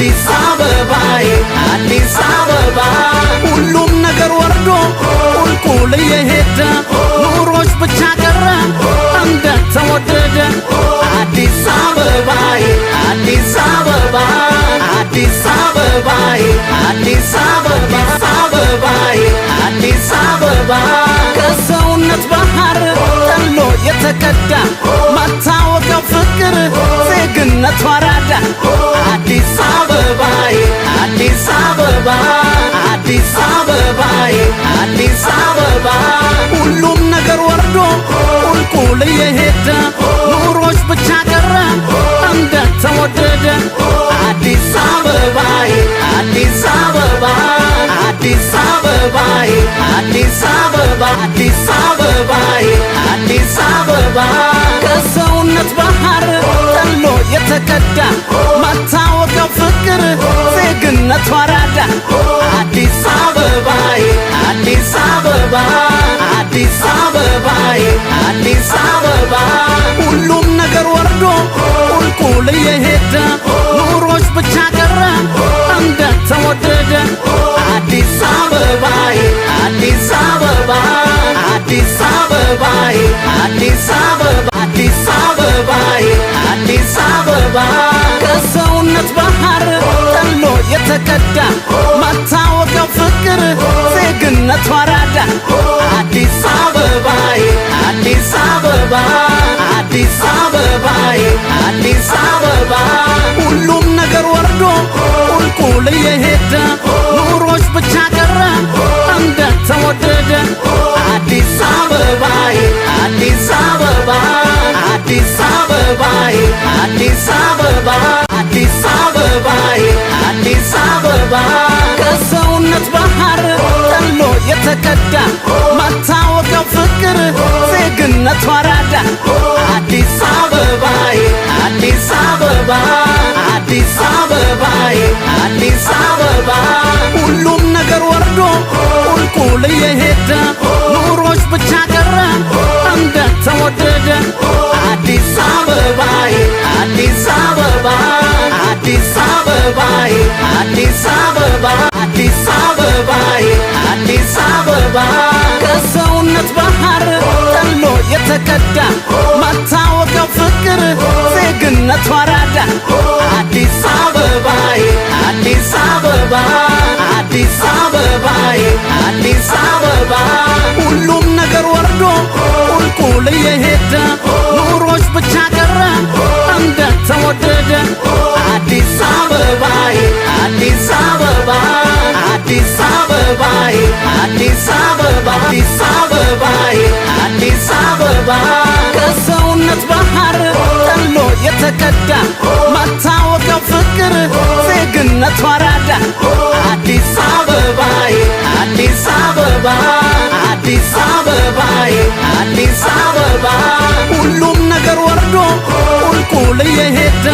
አዲስ አበባዬ አዲስ አበባ ሁሉም ነገር ወርዶ ቁልቁል እየሄደ ኑሮች ብቻ ቀረ እንደተወደደ አዲስ አበባዬ አዲስ አበባ አዲስ አበባዬ አዲስ አበባ አበባዬ አዲስ አበባ ከሰውነት ባህር ጠሎ የተቀዳ መታወቂያው ፍቅር ዜግነት ወራዳ አዲስ አበባዬ አዲስ አበባ አዲስ አበባዬ አዲስ አበባ ሁሉም ነገር ወርዶ ቁልቁል እየሄደ ኑሮች ብቻ ቀረ እንደተወደደ አዲስ አበባዬ አዲስ አበባ አዲስ አበባዬ አዲስ አበባ አዲስ አበባዬ አዲስ አበባ ከሰውነት ባህር ጠሎ የተቀዳ መታወቂያው ፍቅር ዜግነት ወራዳ አዲስ አበባዬ አዲስ አበባ አዲስ አበባዬ አዲስ አበባ ሁሉም ነገር ወርዶ ቁልቁል እየሄደ ኑሮች ብቻ ቀረ እንደተወደደ አዲስ አበባዬ አዲስ አበባ አዲስ አበባዬ አዲስ አበባ አዲስ አበባዬ አዲስ አበባ ከሰውነት ባህር ጠሎ የተቀዳ መታወቂያው ፍቅር ዜግነት ወራዳ አዲስ አበባዬ አዲስ አበባ አዲስ አበባዬ አዲስ አበባ ሁሉም ነገር ወርዶ ቁልቁል እየሄደ ኑሮች ብቻ ቀረ እንደተወደደ አዲስ አበባዬ አዲስ አበባ አዲስ አበባዬ አዲስ አበባ አዲስ አበባዬ አዲስ አበባ ከሰውነት ባህር ጠሎ የተቀዳ መታወቂያው ፍቅር ዜግነት ወራዳ አዲስ አበባዬ አዲስ አበባ አዲስ አበባዬ አዲስ አበባ ሁሉም ነገር ወርዶ ቁልቁል እየሄደ ኑሮች ብቻ ቀረ እንደተወደደ አዲስ አበባዬ አዲስ አበባ አዲስ አበባዬ አዲስ አበባ አዲስ አበባዬ አዲስ አበባ ከሰውነት ባህር ጠሎ የተቀዳ መታወቂያው ፍቅር ዜግነት ወራዳ አዲስ አበባዬ አዲስ አበባ አዲስ አበባዬ አዲስ አበባ ሁሉም ነገር ወርዶ ቁልቁል እየሄደ ኑሮች ብቻ ቀረ እንደተወደደ አዲስ አበባዬ አዲስ አበባ አዲስ አበባዬ አዲስ አበባ አዲስ አበባዬ አዲስ አበባ ከሰውነት ባህር ጠሎ የተቀዳ መታወቂያው ፍቅር ዜግነት ወራዳ አዲስ አበባዬ አዲስ አበባ አዲስ አበባዬ አዲስ አበባ ሁሉም ነገር ወርዶ ቁልቁል እየሄደ